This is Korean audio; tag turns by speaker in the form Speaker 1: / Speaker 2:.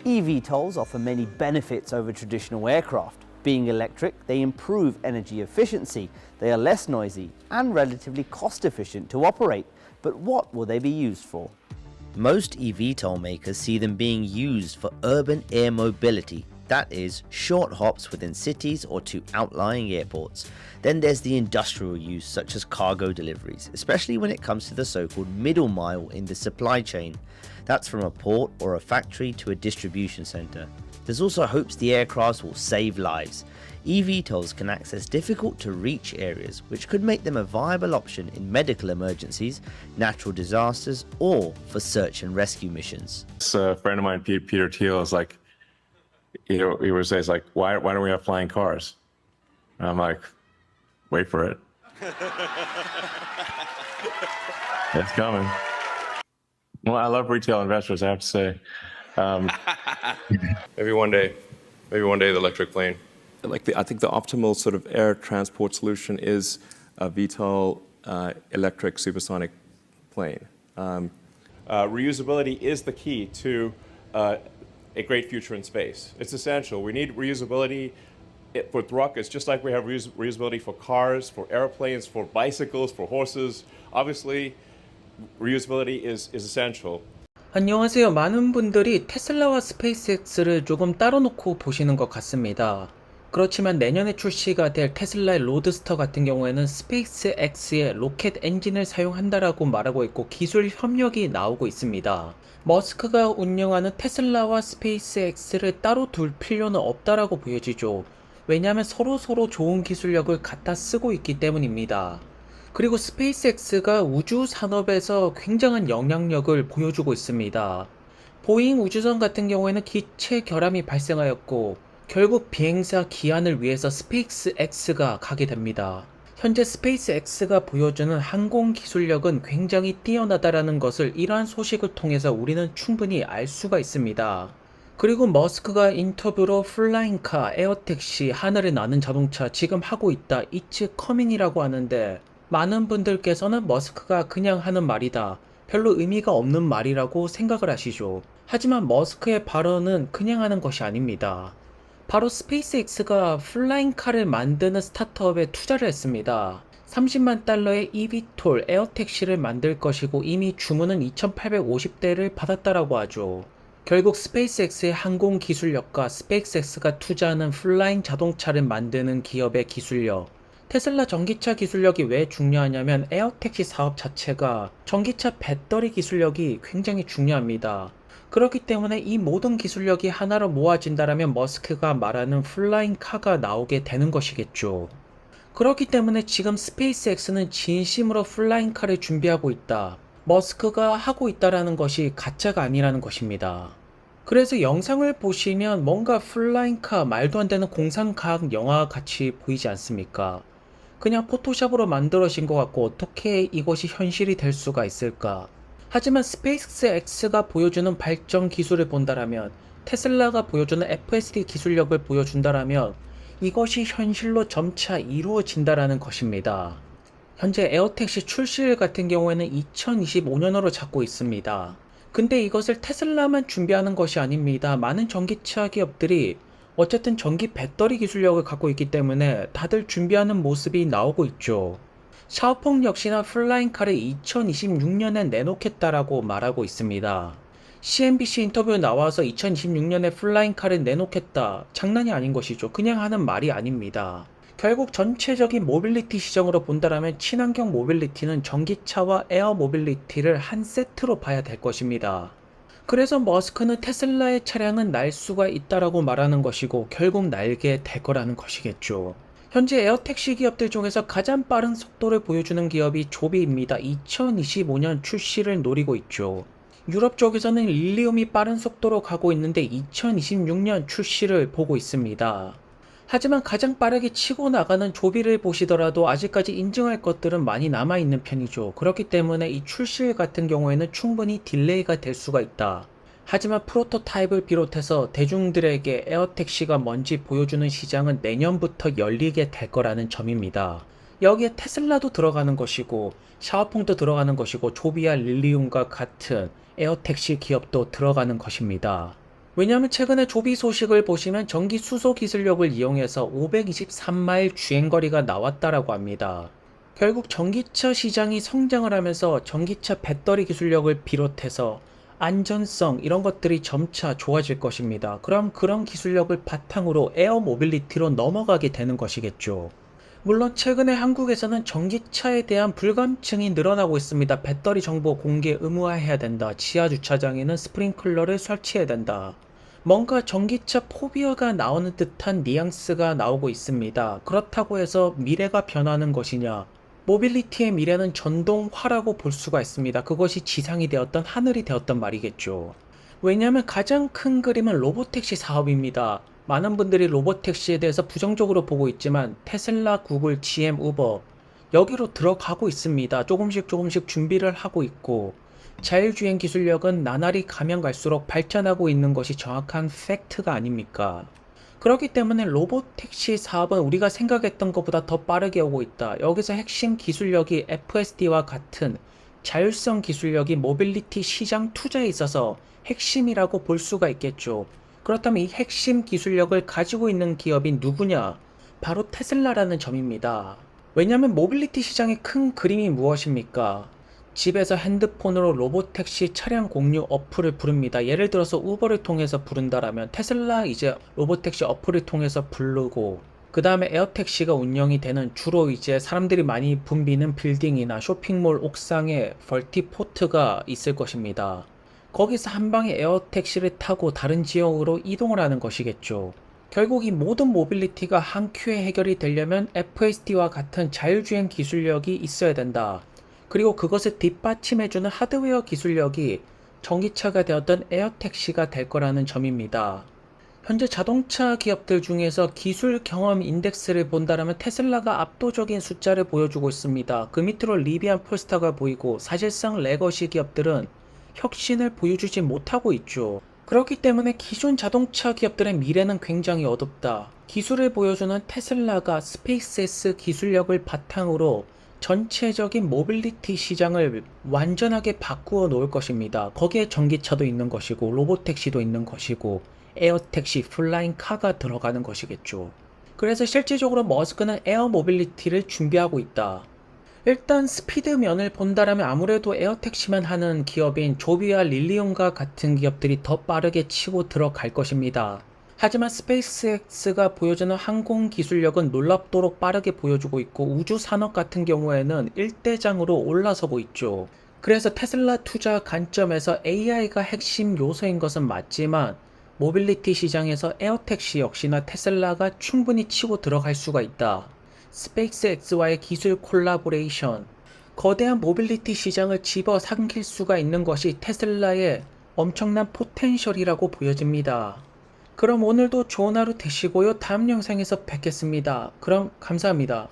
Speaker 1: eVTOLs offer many benefits over traditional aircraft. Being electric, they improve energy efficiency, they are less noisy and relatively cost efficient to operate. But what will they be used for? Most eVTOL makers see them being used for urban air mobility, that is, short hops within cities or to outlying airports. Then there's the industrial use such as cargo deliveries, especially when it comes to the so-called middle mile in the supply chain. That's from a port or a factory to a distribution center. There's also hopes the aircraft will save lives. eVTOLs can access difficult to reach areas, which could make them a viable option in medical emergencies, natural disasters, or for search and rescue missions.
Speaker 2: This friend of mine, Peter Thiel, is like, he always says like, why don't we have flying cars? And I'm like, wait for it. It's coming. Well, I love retail investors, I have to say.
Speaker 3: Maybe one day the electric plane.
Speaker 4: I think the optimal sort of air transport solution is a VTOL electric supersonic plane.
Speaker 3: Reusability is the key to a great future in space. It's essential. We need reusability for rockets, just like we have reusability for cars, for airplanes, for bicycles, for horses. Obviously, reusability is essential.
Speaker 5: 안녕하세요. 많은 분들이 테슬라와 스페이스X를 조금 따로 놓고 보시는 것 같습니다. 그렇지만 내년에 출시가 될 테슬라의 로드스터 같은 경우에는 스페이스X의 로켓 엔진을 사용한다라고 말하고 있고 기술 협력이 나오고 있습니다. 머스크가 운영하는 테슬라와 스페이스X를 따로 둘 필요는 없다라고 보여지죠. 왜냐하면 서로 좋은 기술력을 갖다 쓰고 있기 때문입니다. 그리고 스페이스X가 우주 산업에서 굉장한 영향력을 보여주고 있습니다. 보잉 우주선 같은 경우에는 기체 결함이 발생하였고 결국 비행사 기한을 위해서 스페이스X가 가게 됩니다. 현재 스페이스X가 보여주는 항공 기술력은 굉장히 뛰어나다라는 것을 이러한 소식을 통해서 우리는 충분히 알 수가 있습니다. 그리고 머스크가 인터뷰로 플라잉카, 에어택시, 하늘을 나는 자동차 지금 하고 있다, It's coming이라고 하는데 많은 분들께서는 머스크가 그냥 하는 말이다, 별로 의미가 없는 말이라고 생각을 하시죠. 하지만 머스크의 발언은 그냥 하는 것이 아닙니다. 바로 스페이스X가 플라잉카를 만드는 스타트업에 투자를 했습니다. 30만 달러의 eVTOL 에어택시를 만들 것이고 이미 주문은 2,850대를 받았다라고 하죠. 결국 스페이스X의 항공 기술력과 스페이스X가 투자하는 플라잉 자동차를 만드는 기업의 기술력, 테슬라 전기차 기술력이 왜 중요하냐면 에어택시 사업 자체가 전기차 배터리 기술력이 굉장히 중요합니다. 그렇기 때문에 이 모든 기술력이 하나로 모아진다라면 머스크가 말하는 플라잉 카가 나오게 되는 것이겠죠. 그렇기 때문에 지금 스페이스X는 진심으로 플라잉 카를 준비하고 있다, 머스크가 하고 있다라는 것이 가짜가 아니라는 것입니다. 그래서 영상을 보시면 뭔가 플라잉 카 말도 안 되는 공상과학 영화 같이 보이지 않습니까? 그냥 포토샵으로 만들어진 것 같고 어떻게 이것이 현실이 될 수가 있을까? 하지만 스페이스X가 보여주는 발전 기술을 본다라면, 테슬라가 보여주는 FSD 기술력을 보여준다라면 이것이 현실로 점차 이루어진다라는 것입니다. 현재 에어택시 출시일 같은 경우에는 2025년으로 잡고 있습니다. 근데 이것을 테슬라만 준비하는 것이 아닙니다. 많은 전기차 기업들이 어쨌든 전기 배터리 기술력을 갖고 있기 때문에 다들 준비하는 모습이 나오고 있죠. 샤오펑 역시나 플라잉카를 2026년에 내놓겠다라고 말하고 있습니다. CNBC 인터뷰에 나와서 2026년에 플라잉카를 내놓겠다, 장난이 아닌 것이죠. 그냥 하는 말이 아닙니다. 결국 전체적인 모빌리티 시장으로 본다라면 친환경 모빌리티는 전기차와 에어 모빌리티를 한 세트로 봐야 될 것입니다. 그래서 머스크는 테슬라의 차량은 날 수가 있다라고 말하는 것이고 결국 날게 될 거라는 것이겠죠. 현재 에어택시 기업들 중에서 가장 빠른 속도를 보여주는 기업이 조비입니다. 2025년 출시를 노리고 있죠. 유럽 쪽에서는 릴리움이 빠른 속도로 가고 있는데 2026년 출시를 보고 있습니다. 하지만 가장 빠르게 치고 나가는 조비를 보시더라도 아직까지 인증할 것들은 많이 남아있는 편이죠. 그렇기 때문에 이 출시일 같은 경우에는 충분히 딜레이가 될 수가 있다. 하지만 프로토타입을 비롯해서 대중들에게 에어택시가 뭔지 보여주는 시장은 내년부터 열리게 될 거라는 점입니다. 여기에 테슬라도 들어가는 것이고 샤오펑도 들어가는 것이고 조비와 릴리움과 같은 에어택시 기업도 들어가는 것입니다. 왜냐하면 최근에 조비 소식을 보시면 전기 수소 기술력을 이용해서 523마일 주행거리가 나왔다라고 합니다. 결국 전기차 시장이 성장을 하면서 전기차 배터리 기술력을 비롯해서 안전성 이런 것들이 점차 좋아질 것입니다. 그럼 그런 기술력을 바탕으로 에어 모빌리티로 넘어가게 되는 것이겠죠. 물론 최근에 한국에서는 전기차에 대한 불감증이 늘어나고 있습니다. 배터리 정보 공개 의무화해야 된다. 지하 주차장에는 스프링클러를 설치해야 된다. 뭔가 전기차 포비아가 나오는 듯한 뉘앙스가 나오고 있습니다. 그렇다고 해서 미래가 변하는 것이냐? 모빌리티의 미래는 전동화라고 볼 수가 있습니다. 그것이 지상이 되었던 하늘이 되었던 말이겠죠. 왜냐하면 가장 큰 그림은 로보택시 사업입니다. 많은 분들이 로보택시에 대해서 부정적으로 보고 있지만 테슬라, 구글, GM, 우버 여기로 들어가고 있습니다. 조금씩 준비를 하고 있고 자율주행 기술력은 나날이 가면 갈수록 발전하고 있는 것이 정확한 팩트가 아닙니까? 그렇기 때문에 로보택시 사업은 우리가 생각했던 것보다 더 빠르게 오고 있다. 여기서 핵심 기술력이 FSD와 같은 자율성 기술력이 모빌리티 시장 투자에 있어서 핵심이라고 볼 수가 있겠죠. 그렇다면 이 핵심 기술력을 가지고 있는 기업이 누구냐? 바로 테슬라라는 점입니다. 왜냐하면 모빌리티 시장의 큰 그림이 무엇입니까? 집에서 핸드폰으로 로보택시 차량 공유 어플을 부릅니다. 예를 들어서 우버를 통해서 부른다라면 테슬라 이제 로보택시 어플을 통해서 부르고 그 다음에 에어택시가 운영이 되는 주로 이제 사람들이 많이 붐비는 빌딩이나 쇼핑몰 옥상에 벌티포트가 있을 것입니다. 거기서 한 방에 에어택시를 타고 다른 지역으로 이동을 하는 것이겠죠. 결국 이 모든 모빌리티가 한 큐에 해결이 되려면 FSD와 같은 자율주행 기술력이 있어야 된다. 그리고 그것을 뒷받침해주는 하드웨어 기술력이 전기차가 되었던 에어택시가 될 거라는 점입니다. 현재 자동차 기업들 중에서 기술 경험 인덱스를 본다면 테슬라가 압도적인 숫자를 보여주고 있습니다. 그 밑으로 리비안 폴스타가 보이고 사실상 레거시 기업들은 혁신을 보여주지 못하고 있죠. 그렇기 때문에 기존 자동차 기업들의 미래는 굉장히 어둡다. 기술을 보여주는 테슬라가 스페이스X 기술력을 바탕으로 전체적인 모빌리티 시장을 완전하게 바꾸어 놓을 것입니다. 거기에 전기차도 있는 것이고 로보택시도 있는 것이고 에어택시, 플라잉카가 들어가는 것이겠죠. 그래서 실질적으로 머스크는 에어 모빌리티를 준비하고 있다. 일단 스피드 면을 본다라면 아무래도 에어택시만 하는 기업인 조비와 릴리온과 같은 기업들이 더 빠르게 치고 들어갈 것입니다. 하지만 스페이스X가 보여주는 항공 기술력은 놀랍도록 빠르게 보여주고 있고 우주 산업 같은 경우에는 일대장으로 올라서고 있죠. 그래서 테슬라 투자 관점에서 AI가 핵심 요소인 것은 맞지만 모빌리티 시장에서 에어택시 역시나 테슬라가 충분히 치고 들어갈 수가 있다. 스페이스X와의 기술 콜라보레이션, 거대한 모빌리티 시장을 집어삼킬 수가 있는 것이 테슬라의 엄청난 포텐셜이라고 보여집니다. 그럼 오늘도 좋은 하루 되시고요. 다음 영상에서 뵙겠습니다. 그럼 감사합니다.